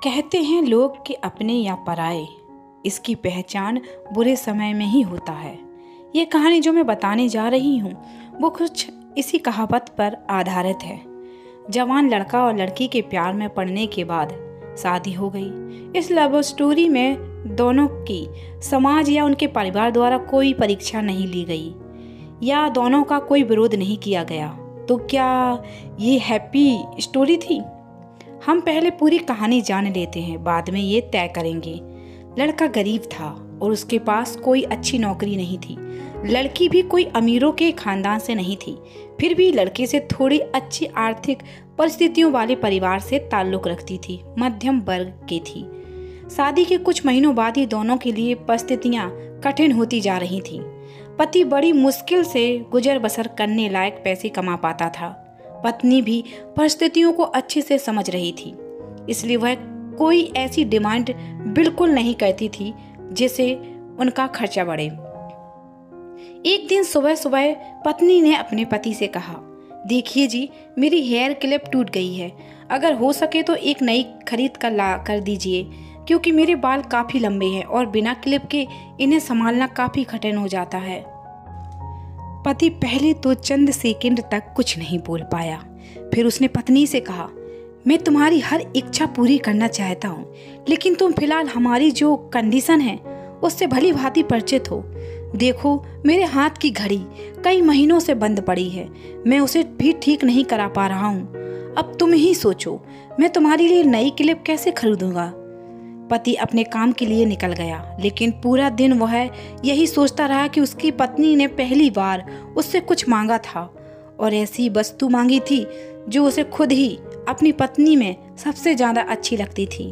कहते हैं लोग कि अपने या पराए, इसकी पहचान बुरे समय में ही होता है। ये कहानी जो मैं बताने जा रही हूँ वो कुछ इसी कहावत पर आधारित है। जवान लड़का और लड़की के प्यार में पड़ने के बाद शादी हो गई। इस लव स्टोरी में दोनों की समाज या उनके परिवार द्वारा कोई परीक्षा नहीं ली गई या दोनों का कोई विरोध नहीं किया गया। तो क्या ये हैप्पी स्टोरी थी? हम पहले पूरी कहानी जान लेते हैं, बाद में ये तय करेंगे। लड़का गरीब था और उसके पास कोई अच्छी नौकरी नहीं थी। लड़की भी कोई अमीरों के खानदान से नहीं थी, फिर भी लड़के से थोड़ी अच्छी आर्थिक परिस्थितियों वाले परिवार से ताल्लुक रखती थी, मध्यम वर्ग की थी। शादी के कुछ महीनों बाद ही दोनों के लिए परिस्थितियां कठिन होती जा रही थीं। पति बड़ी मुश्किल से गुजर बसर करने लायक पैसे कमा पाता था। पत्नी भी परिस्थितियों को अच्छे से समझ रही थी, इसलिए वह कोई ऐसी डिमांड बिल्कुल नहीं करती थी जिससे उनका खर्चा बढ़े। एक दिन सुबह सुबह पत्नी ने अपने पति से कहा, देखिए जी, मेरी हेयर क्लिप टूट गई है, अगर हो सके तो एक नई खरीद कर ला कर दीजिए, क्योंकि मेरे बाल काफ़ी लंबे हैं और बिना क्लिप के इन्हें संभालना काफ़ी कठिन हो जाता है। पति पहले तो चंद सेकंड तक कुछ नहीं बोल पाया, फिर उसने पत्नी से कहा, मैं तुम्हारी हर इच्छा पूरी करना चाहता हूँ, लेकिन तुम फिलहाल हमारी जो कंडीशन है उससे भली भांति परिचित हो। देखो, मेरे हाथ की घड़ी कई महीनों से बंद पड़ी है, मैं उसे भी ठीक नहीं करा पा रहा हूँ। अब तुम ही सोचो, मैं तुम्हारे लिए नई क्लिप कैसे खरीदूंगा। पति अपने काम के लिए निकल गया, लेकिन पूरा दिन वह यही सोचता रहा कि उसकी पत्नी ने पहली बार उससे कुछ मांगा था और ऐसी वस्तु मांगी थी जो उसे खुद ही अपनी पत्नी में सबसे ज़्यादा अच्छी लगती थी,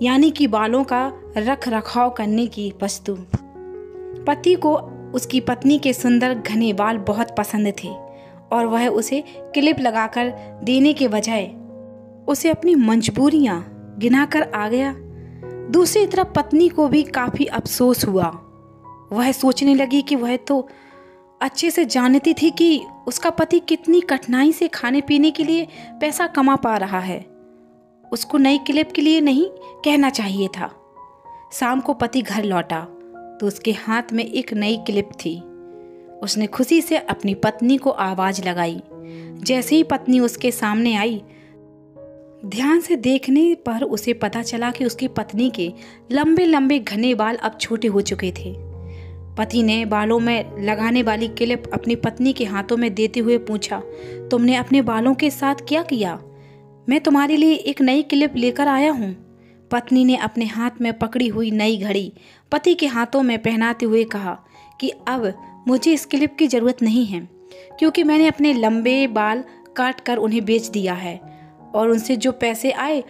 यानी कि बालों का रख रखाव करने की वस्तु। पति को उसकी पत्नी के सुंदर घने बाल बहुत पसंद थे और वह उसे क्लिप लगाकर देने के बजाय उसे अपनी मजबूरियां गिनाकर आ गया। दूसरी तरफ पत्नी को भी काफ़ी अफसोस हुआ। वह सोचने लगी कि वह तो अच्छे से जानती थी कि उसका पति कितनी कठिनाई से खाने पीने के लिए पैसा कमा पा रहा है। उसको नई क्लिप के लिए नहीं कहना चाहिए था। शाम को पति घर लौटा तो उसके हाथ में एक नई क्लिप थी। उसने खुशी से अपनी पत्नी को आवाज़ लगाई। जैसे ही पत्नी उसके सामने आई, ध्यान से देखने पर उसे पता चला कि उसकी पत्नी के लंबे लंबे घने बाल अब छोटे हो चुके थे। पति ने बालों में लगाने वाली क्लिप अपनी पत्नी के हाथों में देते हुए पूछा, तुमने अपने बालों के साथ क्या किया? मैं तुम्हारे लिए एक नई क्लिप लेकर आया हूँ। पत्नी ने अपने हाथ में पकड़ी हुई नई घड़ी पति के हाथों में पहनाते हुए कहा कि अब मुझे इस क्लिप की ज़रूरत नहीं है, क्योंकि मैंने अपने लंबे बाल काट कर उन्हें बेच दिया है और उनसे जो पैसे आए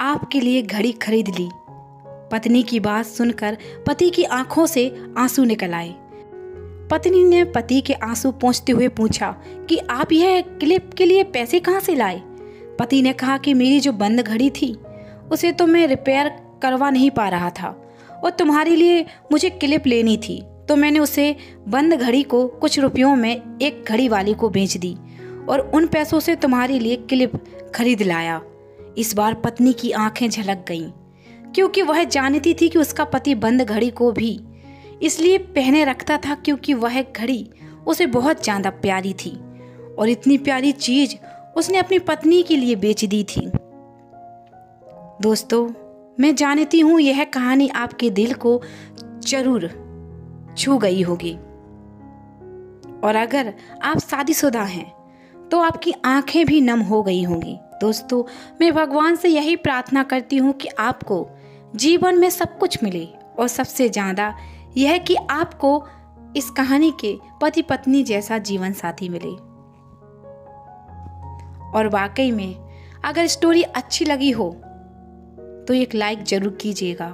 आपके लिए घड़ी खरीद ली। पत्नी की बात सुनकर पति की आंखों से आंसू निकल आए। पत्नी ने पति के आंसू पोंछते हुए पूछा कि आप यह क्लिप के लिए पैसे कहाँ से लाए? पति ने कहा कि मेरी जो बंद घड़ी थी उसे तो मैं रिपेयर करवा नहीं पा रहा था और तुम्हारे लिए मुझे क्लिप लेनी थी, तो मैंने उसे बंद घड़ी को कुछ रुपयों में एक घड़ी वाली को बेच दी और उन पैसों से तुम्हारे लिए क्लिप खरीद लाया। इस बार पत्नी की आंखें झलक गईं, क्योंकि वह जानती थी कि उसका पति बंद घड़ी को भी इसलिए पहने रखता था क्योंकि वह घड़ी उसे बहुत ज़्यादा प्यारी थी और इतनी प्यारी चीज़ उसने अपनी पत्नी के लिए बेच दी थी। दोस्तों, मैं जानती हूँ यह कहानी आपके दिल को जरूर छू गई होगी और अगर आप शादीशुदा हैं तो आपकी आंखें भी नम हो गई होंगी। दोस्तों, मैं भगवान से यही प्रार्थना करती हूँ कि आपको जीवन में सब कुछ मिले और सबसे ज़्यादा यह कि आपको इस कहानी के पति पत्नी जैसा जीवन साथी मिले। और वाकई में अगर स्टोरी अच्छी लगी हो तो एक लाइक ज़रूर कीजिएगा